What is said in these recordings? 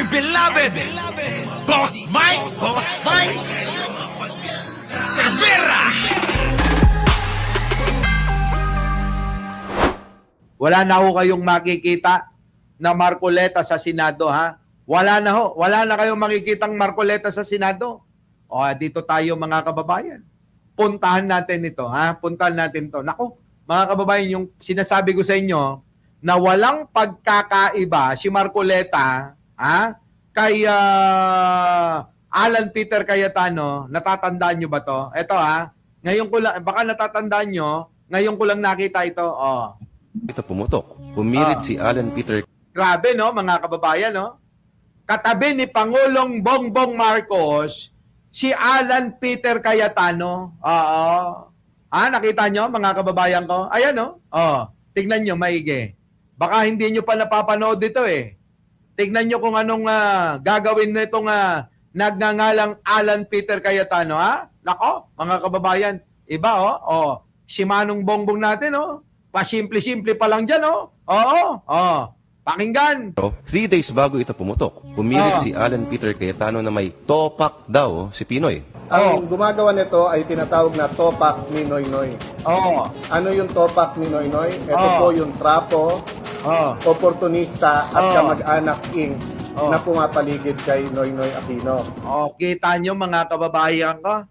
beloved, Boss Mike, Cervera. Wala na ho kayong makikita na Marcoleta sa Senado, ha? Wala na ho. Wala na kayong makikitang Marcoleta sa Senado. O, dito tayo mga kababayan. Puntahan natin ito, ha? Puntahan natin to. Naku, mga kababayan, yung sinasabi ko sa inyo na walang pagkakaiba si Marcoleta, ha? Kay Alan Peter Cayetano, natatandaan nyo ba to? Ito, ha? Ngayon ko lang, baka natatandaan nyo, ngayon ko lang nakita ito. Oh. Ito pumutok. Pumilit si Alan Peter. Grabe, no, mga kababayan, no? Katabi ni Pangulong Bongbong Marcos, si Alan Peter Cayetano. Oo. Nakita nyo, mga kababayan ko? Ayan, no? Tignan nyo, maigi. Baka hindi nyo pa napapanood dito, eh. Tignan nyo kung anong gagawin na itong nagngangalang Alan Peter Cayetano, ha? Nako, mga kababayan, iba, si Manong Bongbong natin, pasimple-simple pa lang dyan, pakinggan. 3 days bago ito pumutok, pumilit si Alan Peter Cayetano na may topak daw si Pinoy. Ang gumagawa nito ay tinatawag na topak ni Noy Noy. Ano yung topak ni Noy Noy? Ito po yung trapo, oportunista at kamag-anak Inc. na pumapaligid kay Noy Noy Aquino. Kita nyo mga kababayan ko?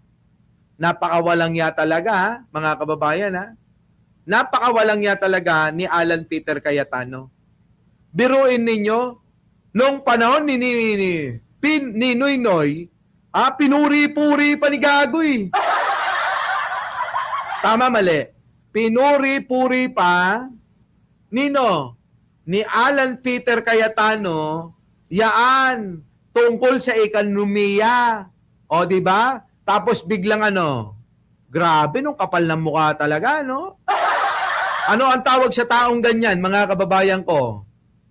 Napakawalang ya talaga, ha? Mga kababayan, ha? Napakawalang ya talaga ni Alan Peter Cayetano. Biruin ninyo, nung panahon ni Noy Noy, pinuri-puri pa ni Gagoy. Tama, mali. Pinuri-puri pa ni Alan Peter Cayetano, yaan, tungkol sa ekonomiya. O, di ba? Tapos biglang grabe, nung kapal ng mukha talaga, no? Ano ang tawag sa taong ganyan, mga kababayan ko?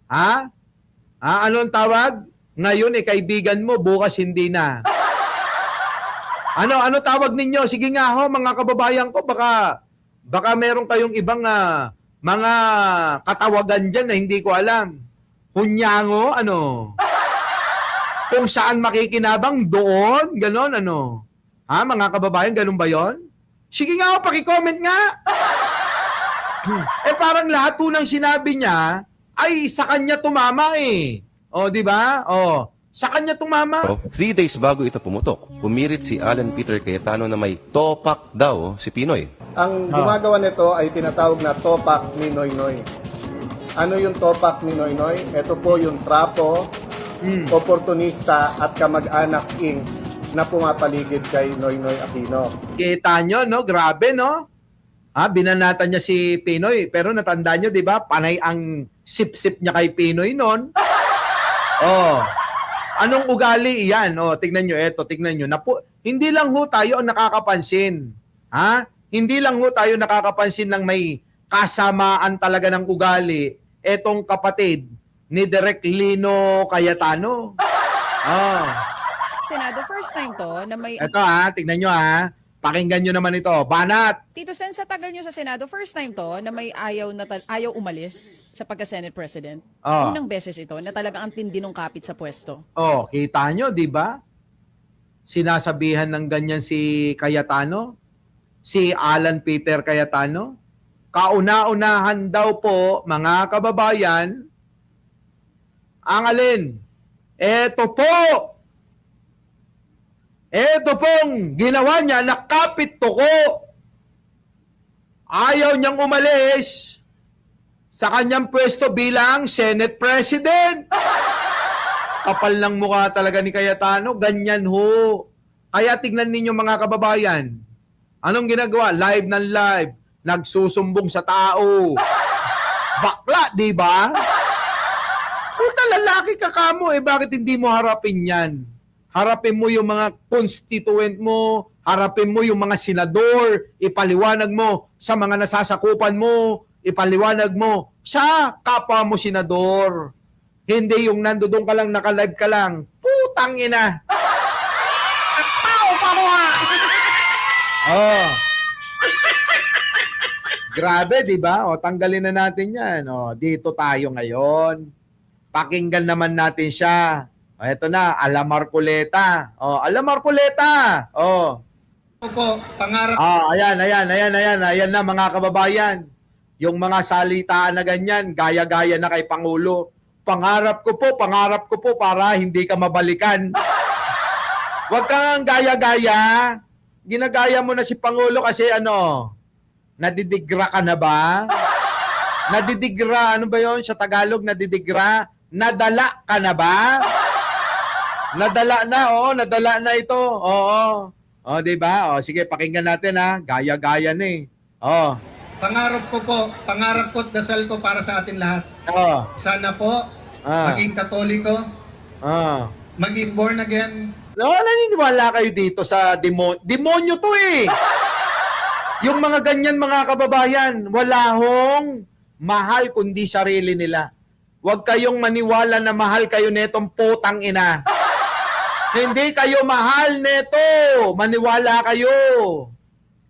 Ano ang tawag? Ngayon, kaibigan mo, bukas hindi na. Ano tawag ninyo? Sige nga ho, mga kababayan ko, baka meron kayong ibang mga katawagan dyan na hindi ko alam. Hunyango, Kung saan makikinabang, doon, ganon, mga kababayan, ganun ba yon? Sige nga ho, pakicomment nga. Parang lahat po ng sinabi niya ay sa kanya tumama eh. Di ba? Sa kanya tumama. 3 days bago ito pumutok, pumilit si Alan Peter Cayetano na may topak daw si Pinoy. Ang gumagawa nito ay tinatawag na topak ni Noy Noy. Ano yung topak ni Noy Noy? Ito po yung trapo, oportunista at kamag-anak Inc. na pumapaligid kay Noy Noy Aquino. Kita nyo, no? Grabe, no? Binanatan niya si Pinoy. Pero natandaan nyo, di ba? Panay ang sip-sip niya kay Pinoy noon. Anong ugali iyan? Tignan nyo, tignan nyo. Hindi lang ho tayo ang nakakapansin. Hindi lang ho tayo nakakapansin ng may kasamaan talaga ng ugali. Etong kapatid ni Direk Lino Cayetano. Senado, first time to na may... Ito tignan nyo Pakinggan nyo naman ito. Banat! Tito Sen, sa tagal nyo sa Senado, first time to na may ayaw umalis sa pagka-Senate President. Unang beses ito na talagang ang tindi ng kapit sa pwesto. Kita nyo, di ba? Sinasabihan ng ganyan si Cayetano, si Alan Peter Cayetano. Kauna-unahan daw po, mga kababayan, ang alin? Ito pong ginawa niya na kapit tuko. Ayaw niyang umalis sa kanyang pwesto bilang Senate President. Kapal ng mukha talaga ni Cayetano. Ganyan ho. Kaya tignan ninyo mga kababayan. Anong ginagawa? Live ng live. Nagsusumbong sa tao. Bakla, di ba? Puta, lalaki ka kamo. Bakit hindi mo harapin yan? Harapin mo yung mga constituent mo, harapin mo yung mga senador, ipaliwanag mo sa mga nasasakupan mo, ipaliwanag mo sa kapwa mo senador. Hindi yung nandoon ka lang, naka-live ka lang. Putang ina! Tao pa mo Grabe, di ba? Tanggalin na natin yan. Dito tayo ngayon. Pakinggan naman natin siya. Ito na, Ala Marcoleta. Ala Marcoleta. po, pangarap Ayan na mga kababayan. Yung mga salitaan na ganyan, gaya-gaya na kay Pangulo. Pangarap ko po para hindi ka mabalikan. Huwag kang gaya-gaya. Ginagaya mo na si Pangulo kasi nadidigra ka na ba? Nadidigra, ano ba yon sa Tagalog? Nadidigra? Nadala ka na ba? Nadala na ito. Oo. Di ba? Sige, pakinggan natin ha. Gaya-gaya na eh. pangarap ko at dasal ko para sa atin lahat. Sana po, maging Katoliko, maging born again. Naniniwala kayo dito sa demonyo to eh. Yung mga ganyan mga kababayan, wala hong mahal kundi sarili nila. Huwag kayong maniwala na mahal kayo netong putang ina. Hindi kayo mahal neto. Maniwala kayo.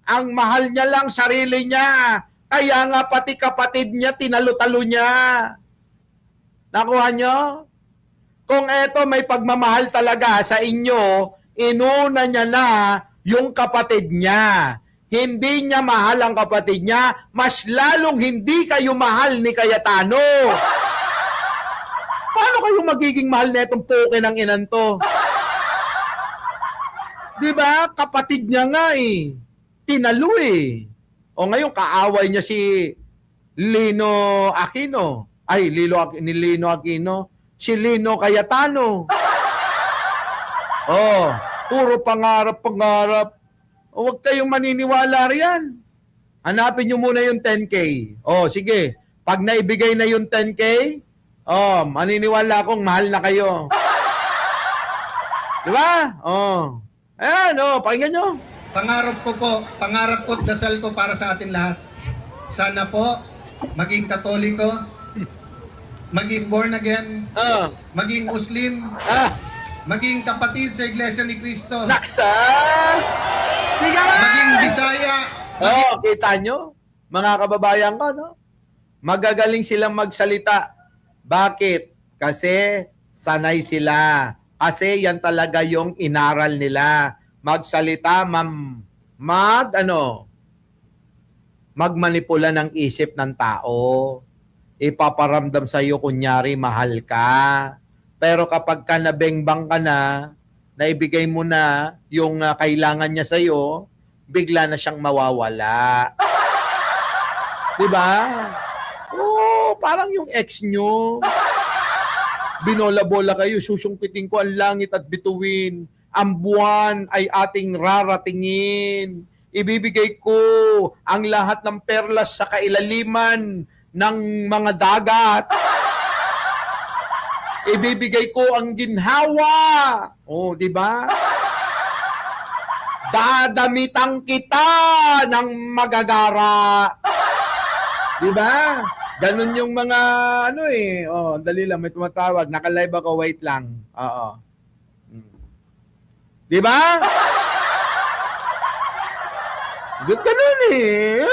Ang mahal niya lang sarili niya. Kaya nga pati kapatid niya, tinalo-talo niya. Nakuha niyo? Kung eto may pagmamahal talaga sa inyo, inuna niya na yung kapatid niya. Hindi niya mahal ang kapatid niya, mas lalong hindi kayo mahal ni Cayetano. Paano kayo magiging mahal na itong puke ng inan to? Diba? Kapatid niya nga eh. Tinalo eh. O ngayon, kaaway niya si Lino Aquino. Ni Lino Aquino. Si Lino Cayetano. Puro pangarap. Huwag kayong maniniwala riyan. Hanapin nyo muna yung 10K. Sige. Pag naibigay na yung 10K, maniniwala akong mahal na kayo. Diba? Ayan, pakinggan nyo. Pangarap ko at dasal ko para sa atin lahat. Sana po, maging Katoliko, maging born again, maging Muslim, maging kapatid sa Iglesia ni Cristo, Naksa! Sige! maging Bisaya, Kita nyo? Mga kababayan ko, no? Magagaling silang magsalita. Bakit? Kasi sanay sila. Kasi yan talaga yung inaral nila. Magsalita, magmanipula ng isip ng tao. Ipaparamdam sa iyo kunyari mahal ka. Pero kapag ka nabengbang ka na, naibigay mo na yung kailangan niya sa iyo, bigla na siyang mawawala. 'Di ba? Parang yung ex nyo. Binola-bola kayo, susungkitin ko ang langit at bituin. Ang buwan ay ating raratingin. Ibibigay ko ang lahat ng perlas sa kailaliman ng mga dagat. Ibibigay ko ang ginhawa. Di ba? Dadamitan kita ng magagara. Di ba? Ganun yung mga dali lang, may tumatawag. Naka-live ako, wait lang. Di ba? Ganun eh.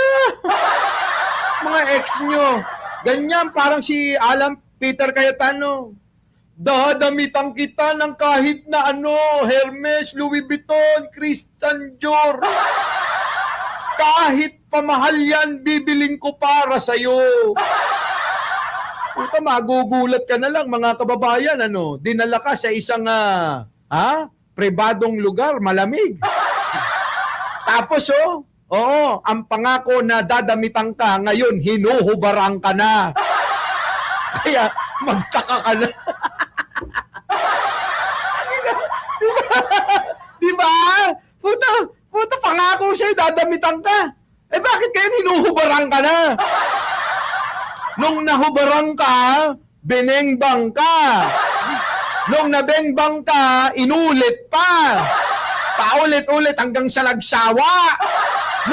Mga ex nyo. Ganyan, parang si Alan Peter Cayetano. Dadamitan kita ng kahit na Hermes, Louis Vuitton, Christian Dior. Kahit pamahal yan, bibiling ko para sa'yo. Puta, magugulat ka na lang, mga kababayan, dinala ka sa isang, pribadong lugar, malamig. Tapos, ang pangako na dadamitan ka, ngayon, hinuhubarang ka na. Kaya, magtaka ka na. Diba? Puta, pangako sa'yo, dadamitan ka. Bakit kaya hinuhubarang ka na? Nung nahubarang ka, binengbang ka. Nung nabengbang ka, inulit pa. Paulit-ulit hanggang sa nagsawa.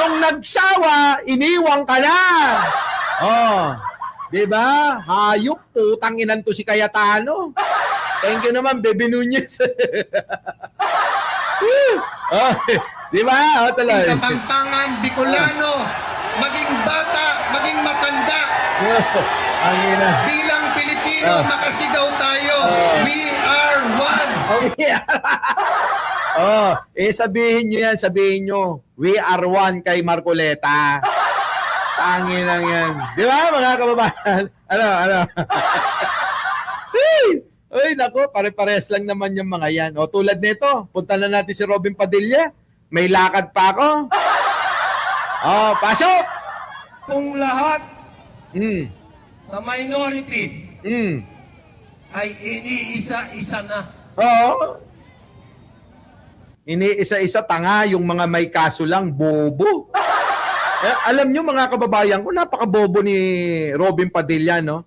Nung nagsawa, iniwang ka na. Diba? Hayop, putang inan to si Cayetano. Thank you naman, Bebe Nunez. Diba? Tuloy. maging Kapampangan, Bicolano, maging bata, maging matanda. Ang ina. Bilang Pilipino, makasigaw tayo. We are one. Sabihin nyo yan, sabihin nyo, we are one kay Marcoleta. Tangin lang yan. Di ba, mga kababayan? Ano? Ay, nako, pare-pares lang naman yung mga yan. O, tulad nito, punta na natin si Robin Padilla. May lakad pa ako. Pasok! Kung lahat Mm. sa minority ay iniisa-isa na. Oo. Iniisa-isa tanga yung mga may kaso lang, bobo. Alam nyo mga kababayan ko, napakabobo ni Robin Padilla, no?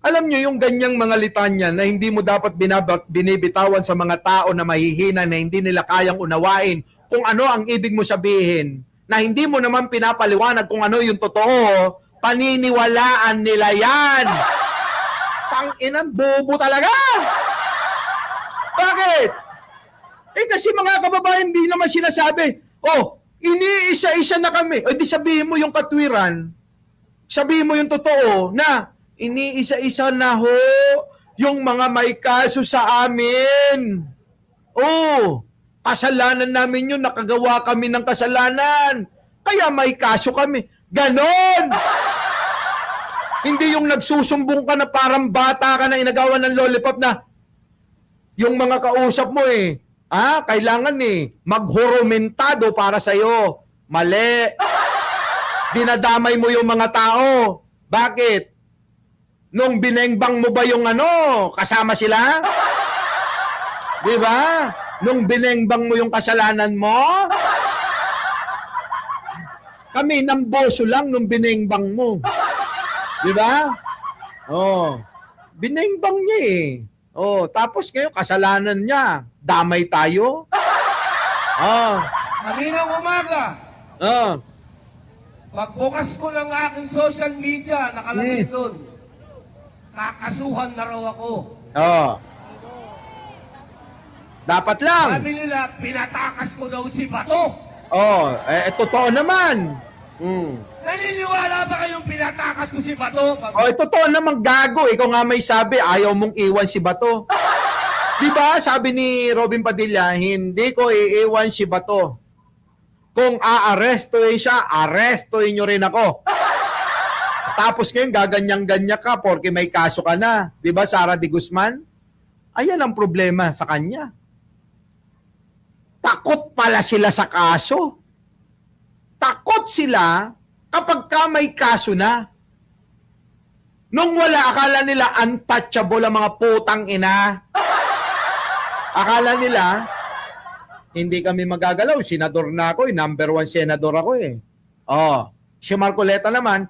Alam nyo yung ganyang mga litanya na hindi mo dapat binibitawan sa mga tao na mahihina na hindi nila kayang unawain kung ano ang ibig mo sabihin, na hindi mo naman pinapaliwanag kung ano yung totoo, paniniwalaan nila yan. Tanginan, bobo talaga. Bakit? Kasi mga kababayan, hindi naman sinasabi, iniisa-isa na kami. Di sabihin mo yung katwiran, sabihin mo yung totoo na iniisa-isa na ho yung mga may kaso sa amin. Kasalanan namin yun, nakagawa kami ng kasalanan. Kaya may kaso kami. Ganon! Hindi yung nagsusumbong ka na parang bata ka na inagawan ng lollipop na yung mga kausap mo kailangan maghurumentado para sa'yo. Mali. Dinadamay mo yung mga tao. Bakit? Nung binengbang mo ba yung kasama sila? Di ba? Nung binengbang mo yung kasalanan mo? Kami namboso lang nung binengbang mo. Di ba? Binengbang niya tapos ngayon kasalanan niya. Damay tayo. Kaninang umaga, pagbukas ko ng aking social media, nakalagay doon, kakasuhan na raw ako. Dapat lang. Sabi nila, pinatakas ko daw si Bato. Totoo naman. Naniniwala ba kayong pinatakas ko si Bato? Totoo naman, gago. Ikaw nga may sabi, ayaw mong iwan si Bato. Diba, sabi ni Robin Padilla, hindi ko iiwan si Bato. Kung aarestuhin siya, arestuhin nyo rin ako. Tapos ngayon, gaganyang-ganya ka porque may kaso ka na. Diba, Sara de Guzman? Ayan ang problema sa kanya. Takot pala sila sa kaso. Takot sila kapag ka may kaso na. Nung wala, akala nila untouchable ang mga putang ina. Akala nila, hindi kami magagalaw. Senador na ako, number 1 senador ako Si Marcoleta naman,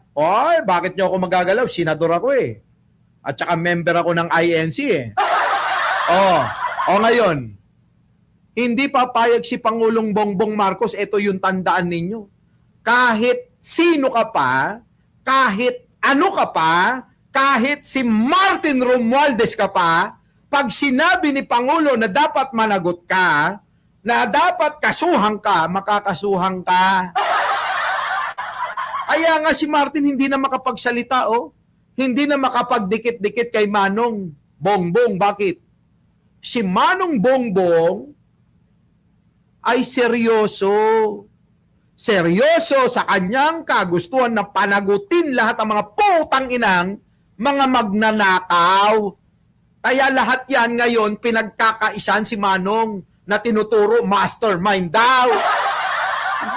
bakit niyo ako magagalaw? Senador ako At saka member ako ng INC ngayon, hindi papayag si Pangulong Bongbong Marcos, ito yung tandaan ninyo. Kahit sino ka pa, kahit ano ka pa, kahit si Martin Romualdez ka pa, pag sinabi ni Pangulo na dapat managot ka, na dapat kasuhan ka, makakasuhan ka. Kaya nga si Martin hindi na makapagsalita, hindi na makapagdikit-dikit kay Manong Bongbong. Bakit? Si Manong Bongbong ay seryoso. Seryoso sa kanyang kagustuhan na panagutin lahat ng mga putang inang mga magnanakaw. Kaya lahat yan ngayon pinagkakaisan si Manong na tinuturo mastermind daw.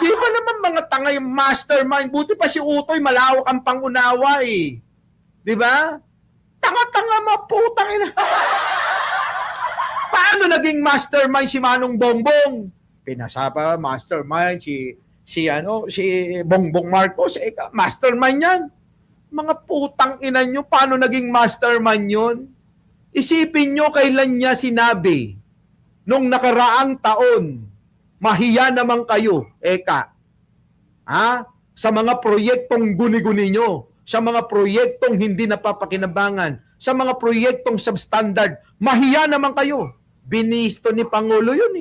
Di ba naman mga tanga yung mastermind? Buti pa si Utoy malawak ang pangunawa Di ba? Tanga-tanga mga putang ina. Paano naging mastermind si Manong Bongbong? Pinasapa mastermind si Bongbong Marcos, mastermind yan. Mga putang ina nyo, paano naging mastermind yun? Isipin nyo kailan niya sinabi, nung nakaraang taon, mahiya naman kayo, sa mga proyektong guni-guni nyo, sa mga proyektong hindi napapakinabangan, sa mga proyektong substandard, mahiya naman kayo. Binisto ni Pangulo yun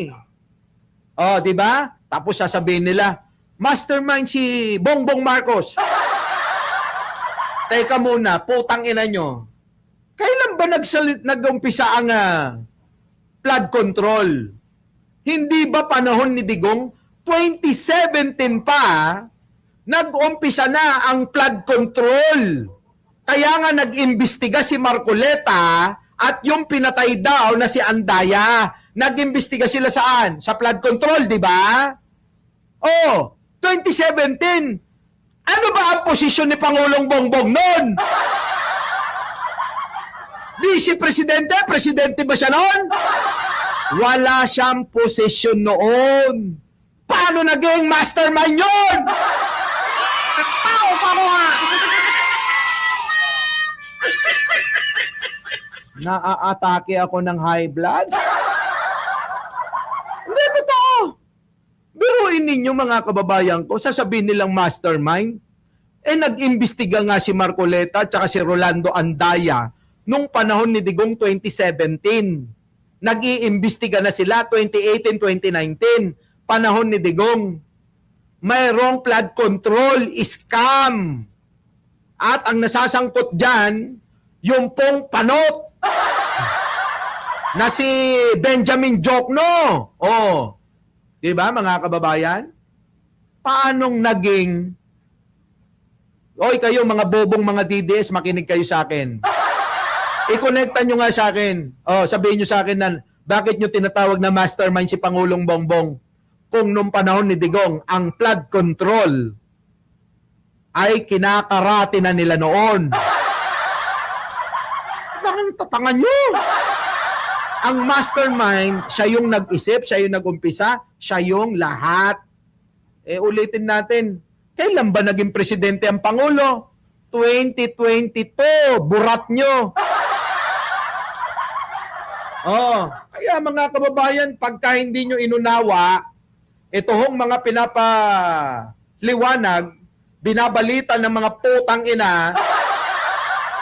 di ba? Tapos sasabihin nila, mastermind si Bongbong Marcos. Teka muna, putang ina nyo. Kailan ba nag-umpisa ang flood control. Hindi ba panahon ni Digong 2017 pa nag-umpisa na ang flood control? Kaya nga nag-imbestiga si Marcoleta at yung pinatay daw na si Andaya. Nag-imbestiga sila saan? Sa flood control, di ba? Oh, 2017. Ano ba ang posisyon ni Pangulong Bongbong noon? Vice Presidente? Presidente ba siya noon? Wala siyang posisyon noon. Paano naging mastermind yun? Tao ka mo ha! Naaatake ako ng high blood? Hindi, totoo. Biruin ninyo mga kababayan ko, sasabihin nilang mastermind. Nag-imbestiga nga si Marcoleta at si Rolando Andaya nung panahon ni Digong 2017. Nag-iimbestiga na sila 2018-2019. Panahon ni Digong. Mayroong flood control scam. At ang nasasangkot dyan, yung pong panot na si Benjamin Jokno. Oh, di ba mga kababayan? Paanong naging... Oy, kayo mga bobong mga DDS, makinig kayo sa akin. I-connecta nyo nga sa akin. Oh, sabihin nyo sa akin na bakit nyo tinatawag na mastermind si Pangulong Bongbong kung nung panahon ni Digong ang flood control ay kinakarati na nila noon. Bakit tatangan nyo? Ang mastermind, siya yung nag-isip, siya yung nag-umpisa, siya yung lahat. Ulitin natin, kailan ba naging presidente ang Pangulo? 2022, burat nyo. Oh, kaya mga kababayan, pagka hindi nyo inunawa, ito hong mga pinapaliwanag, binabalita ng mga putang ina,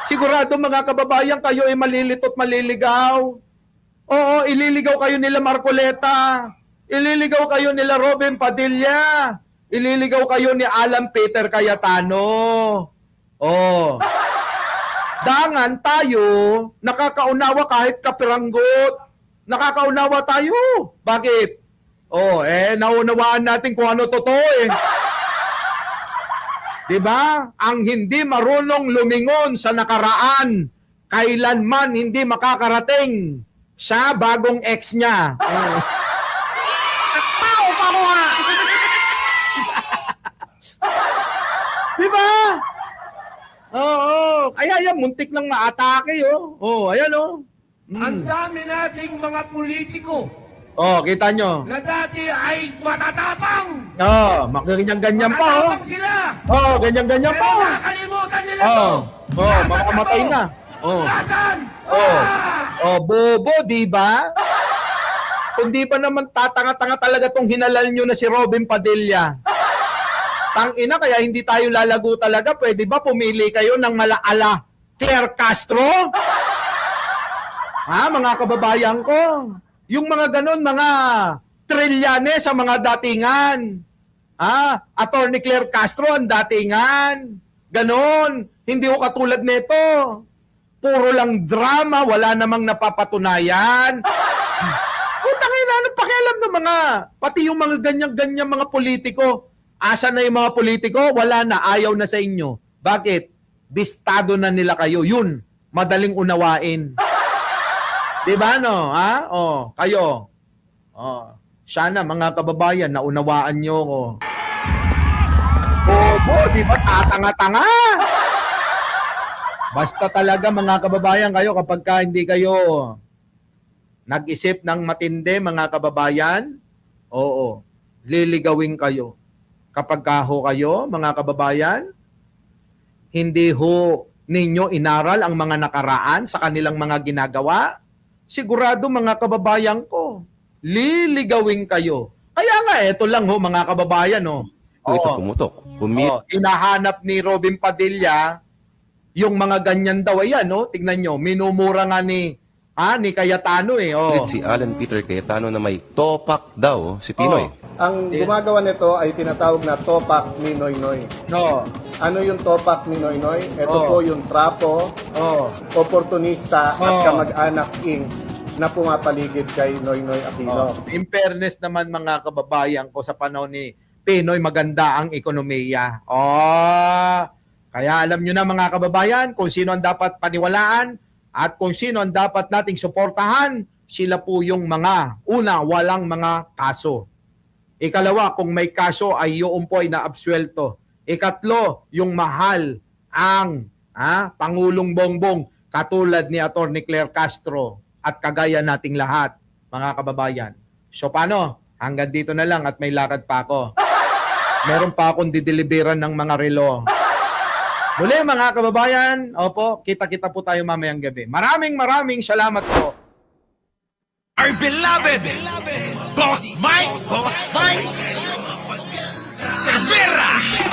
sigurado mga kababayan, kayo ay malilito't maliligaw. Oo, ililigaw kayo nila Marcoleta. Ililigaw kayo nila Robin Padilla. Ililigaw kayo ni Alan Peter Cayetano. Oh. Dangan tayo, nakakaunawa kahit kapiranggot. Nakakaunawa tayo. Bakit? Oh, naunawaan natin kung ano totoo eh. Diba? Ang hindi marunong lumingon sa nakaraan, kailanman hindi makakarating sa bagong ex niya. Tao ka mo ha! Diba? Oo. Kaya yan, muntik nang maatake, oh. Oh, ayan, oh. Ang dami nating mga politiko Oh, kita nyo. na dati ay matatapang. Oh, ganyan-ganyan pa, oh. Matatapang sila. Oh, ganyan-ganyan pa, Pero oh. nakakalimutan nila Oh, to. oh, Nasaan makamatay ako? na. Oh. Nasaan? Oh. Ah! Oh, bobo, di ba? Kung di pa naman tatanga-tanga talaga tong hinalal nyo na si Robin Padilla. Tangina, kaya hindi tayo lalago talaga. Pwede ba pumili kayo ng malaala Claire Castro? Ha, mga kababayan ko. Yung mga ganon, mga trilyane sa mga datingan. Ha, Attorney Claire Castro ang datingan. Ganon. Hindi ko katulad nito. Puro lang drama, wala namang napapatunayan. Putangin na, anong pakialam ng mga, pati yung mga ganyan-ganyan mga politiko. Asa na yung mga politiko? Wala na, ayaw na sa inyo. Bakit? Bistado na nila kayo. Yun, madaling unawain. Diba no? Ha? Oh, kayo. Oh, sana mga kababayan, naunawaan nyo ko. Bobo, di ba? Tatanga-tanga. Basta talaga mga kababayan kayo kapag ka hindi kayo nag-isip ng matindi mga kababayan, oo, liligawin kayo. Kapag kaho kayo mga kababayan, hindi ho ninyo inaral ang mga nakaraan sa kanilang mga ginagawa, sigurado mga kababayan ko, liligawin kayo. Kaya nga, eto lang ho mga kababayan. Oh. Ito pumutok. Hinahanap ni Robin Padilla yung mga ganyan daw. Ayan, no? Tignan nyo, minumura nga ni Cayetano eh. Oh. Si Alan Peter Cayetano na may topak daw si Pinoy. Ang gumagawa nito ay tinatawag na topak ni Noy Noy. No. Ano yung topak ni Noy Noy? Ito po yung trapo, oportunista at kamag-anak ing na pumapaligid kay Noynoy Aquino. In fairness naman mga kababayan ko, sa panahon ni Pinoy, maganda ang ekonomiya. Kaya alam nyo na mga kababayan kung sino ang dapat paniwalaan at kung sino ang dapat nating suportahan. Sila po yung mga, una, walang mga kaso. Ikalawa, kung may kaso ay yung po ay naabsuelto. Ikatlo, yung mahal ang Pangulong Bongbong katulad ni Atty. Claire Castro at kagaya nating lahat, mga kababayan. So paano? Hanggang dito na lang at may lakad pa ako. Meron pa akong dideliveran ng mga relo. Muli mga kababayan, opo, kita-kita po tayo mamayang gabi. Maraming salamat po. Our beloved Boss Mike Cervera.